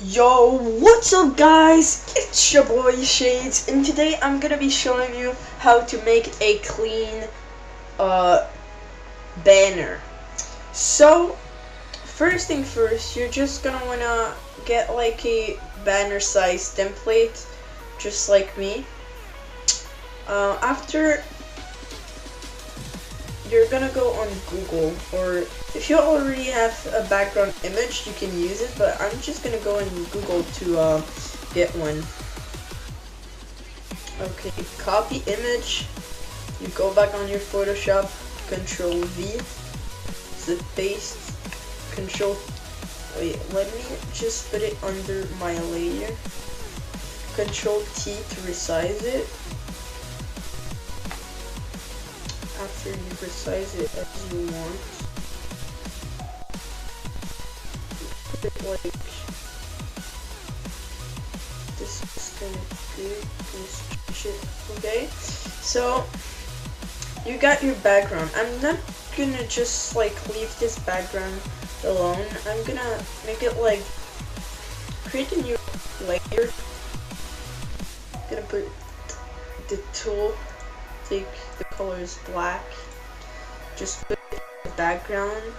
Yo, what's up guys? It's your boy Shades, and today I'm gonna be showing you how to make a clean banner. So first thing first, you're just gonna wanna get like a banner size template, just like me. After, you're gonna go on Google, or if you already have a background image, you can use it, but I'm just gonna go on Google to get one. Okay, copy image, you go back on your Photoshop, Control V, zip paste, Control, wait, let me just put it under my layer, Control T to resize it. After you resize it as you want, put it like this is kind of good. Okay, so you got your background. I'm not gonna just like leave this background alone. I'm gonna make it like create a new layer. Gonna put the tool. Take the colors black, just put it in the background,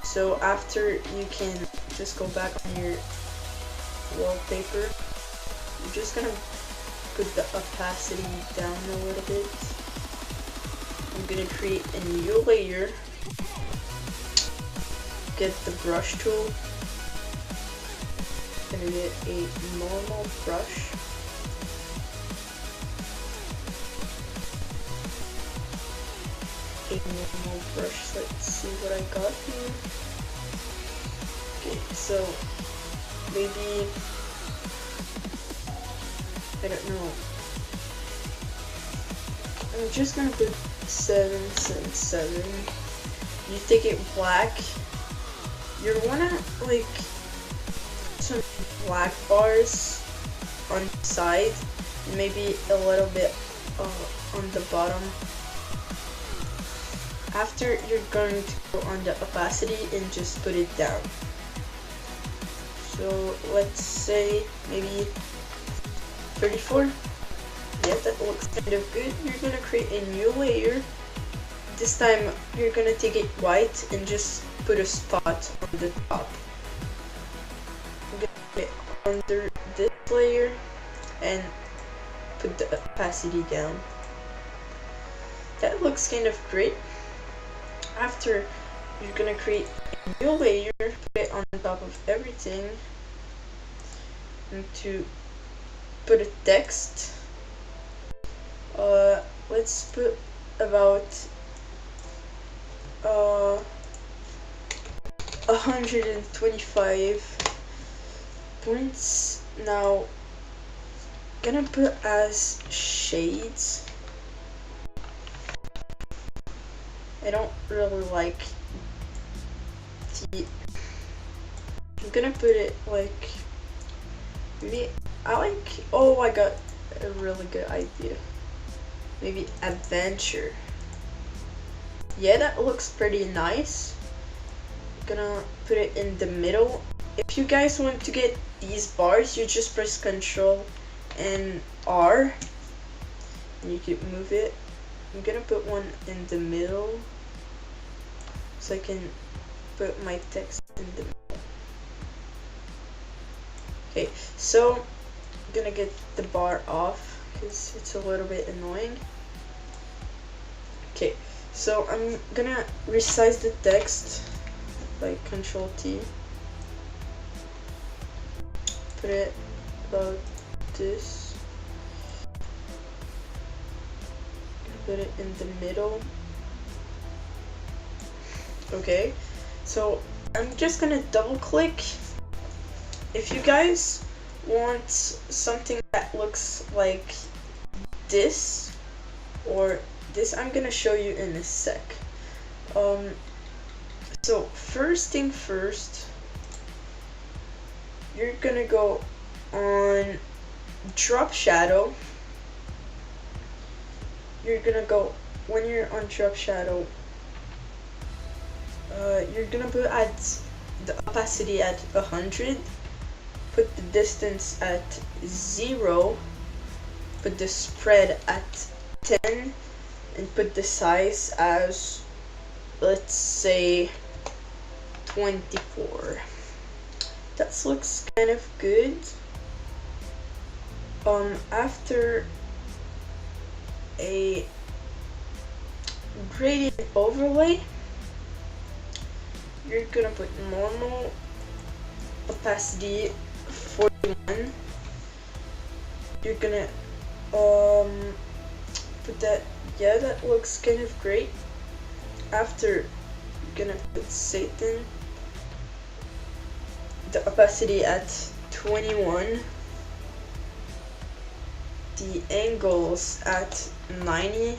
so after you can just go back on your wallpaper. You're just gonna put the opacity down a little bit. I'm gonna create a new layer, get the brush tool, gonna get a normal brush, a normal brush. Let's see what I got here. Okay, so maybe, I don't know, I'm just gonna put 777. You take it black. You wanna like some black bars on the side, and maybe a little bit on the bottom. After, you're going to go on the opacity and just put it down. So let's say maybe 34. Yeah, that looks kind of good. You're gonna create a new layer. This time you're gonna take it white and just put a spot on the top. I'm gonna put it under this layer and put the opacity down. That looks kind of great. After, you're gonna create a new layer, put it on top of everything, and to put a text. Let's put about 125 points. Now, gonna put as shades. I don't really like the, I'm gonna put it like, maybe, I like, oh, I got a really good idea. Maybe adventure. Yeah, that looks pretty nice. I'm gonna put it in the middle. If you guys want to get these bars, you just press Control and R, and you can move it. I'm gonna put one in the middle, so I can put my text in the middle. Okay, so I'm gonna get the bar off because it's a little bit annoying. Okay, so I'm gonna resize the text by Control T. Put it about this. Put it in the middle. Okay, so I'm just gonna double click. If you guys want something that looks like this or this, I'm gonna show you in a sec. So first thing first, you're gonna go on drop shadow. You're gonna go, when you're on drop shadow, you're gonna put at the opacity at 100, put the distance at 0, put the spread at 10, and put the size as, let's say, 24. That looks kind of good. After a gradient overlay, you're gonna put normal opacity 41. You're gonna put that, yeah, that looks kind of great. After, you're gonna put Satan, the opacity at 21, the angles at 90,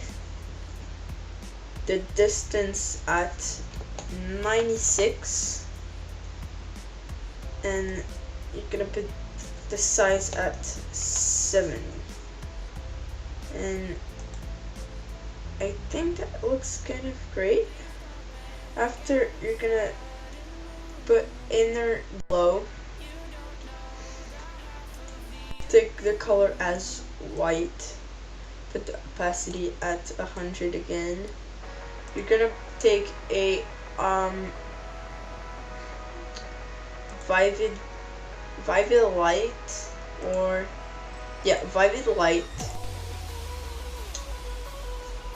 the distance at 96, and you're gonna put the size at 7. And I think that looks kind of great. After, you're gonna put inner glow, take the color as white, put the opacity at 100 again. You're gonna take a vivid light, or yeah, vivid light,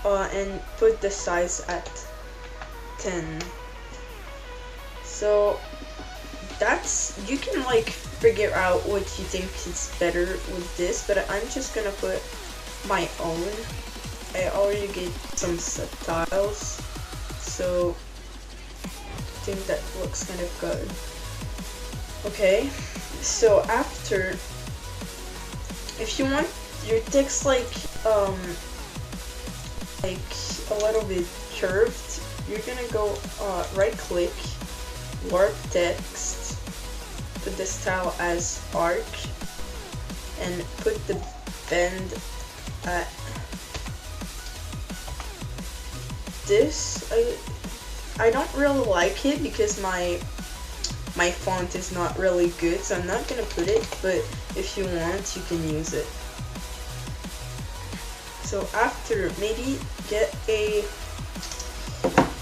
and put the size at 10. So that's, you can like figure out what you think is better with this, but I'm just gonna put my own. I already get some subtiles, so I think that looks kind of good. Okay, so after, if you want your text like a little bit curved, you're gonna go right click, warp text, put the style as arc, and put the bend at this. I don't really like it because my font is not really good, so I'm not gonna put it, but if you want, you can use it. So after, maybe get a,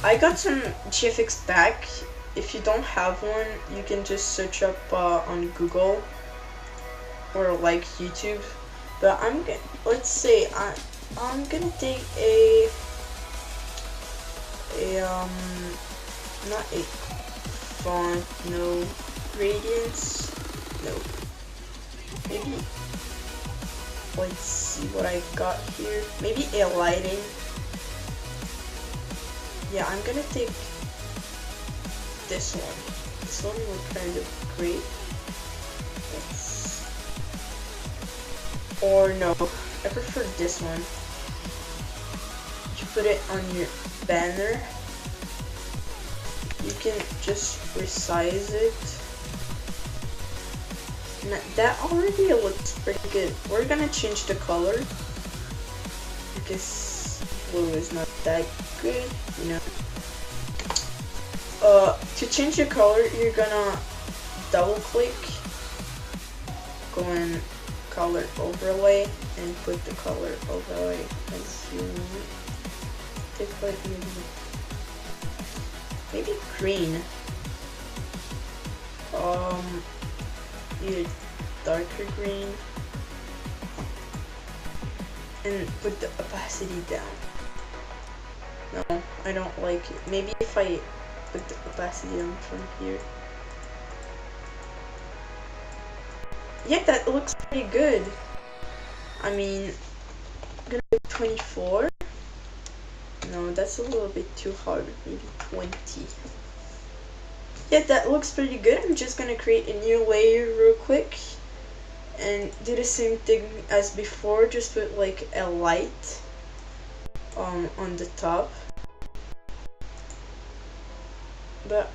I got some GFX back. If you don't have one, you can just search up on Google or like YouTube. But I'm gonna, let's say I'm gonna take a not a font, no, gradients, no, maybe, let's see what I've got here, maybe a lighting. Yeah, I'm gonna take this one. This one will kind of great. Or no, I prefer this one. You put it on your banner. You can just resize it. That already looks pretty good. We're gonna change the color because blue is not that good, you know. To change the color, you're gonna double click, go in color overlay, and put the color overlay as you want. Take like maybe green. Either darker green, and put the opacity down. No, I don't like it. Maybe if I put the opacity down from here. Yeah, that looks pretty good. I mean, I'm gonna put 24. No, that's a little bit too hard. Maybe 20. Yeah, that looks pretty good. I'm just gonna create a new layer real quick and do the same thing as before. Just put like a light on the top. But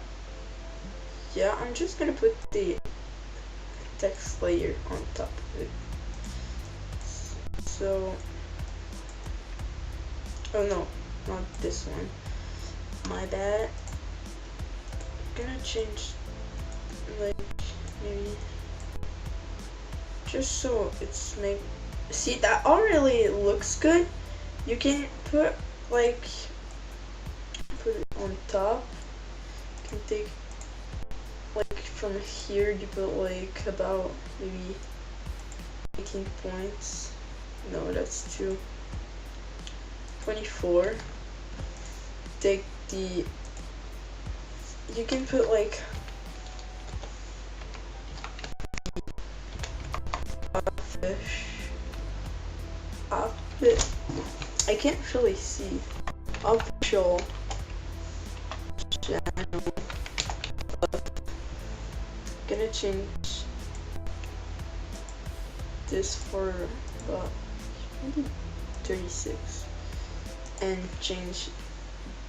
yeah, I'm just gonna put the text layer on top of it. So, oh no, not this one. My bad. I'm gonna change like maybe just so it's make, see, that already looks good. You can put like, put it on top. You can take like from here, you put like about maybe 18 points. No, that's too. 24. Take the, you can put like fish outfit. I can't really see. Official channel. Gonna change this for maybe 36 and change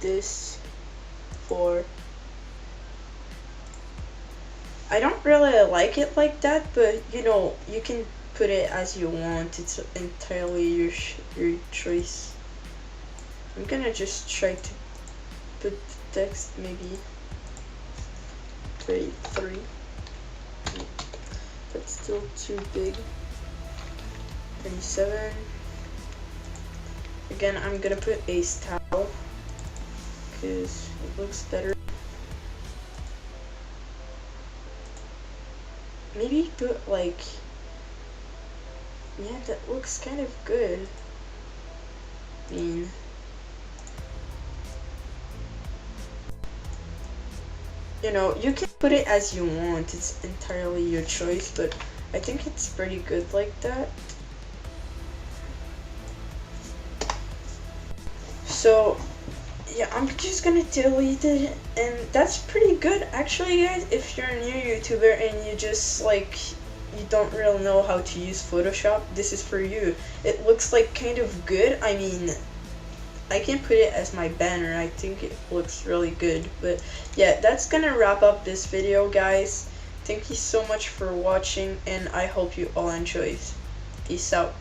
this for, I don't really like it like that, but you know, you can put it as you want. It's entirely your choice. I'm gonna just try to put the text maybe 33. That's still too big. 27. Again, I'm gonna put a style because it looks better. Maybe put like, yeah, that looks kind of good. I mean, you know, you can put it as you want. It's entirely your choice, but I think it's pretty good like that. So yeah, I'm just gonna delete it, and that's pretty good actually, guys. If you're a new YouTuber and you just like, you don't really know how to use Photoshop, this is for you. It looks like kind of good. I mean, I can put it as my banner. I think it looks really good. But yeah, that's gonna wrap up this video, guys. Thank you so much for watching, and I hope you all enjoyed. Peace out.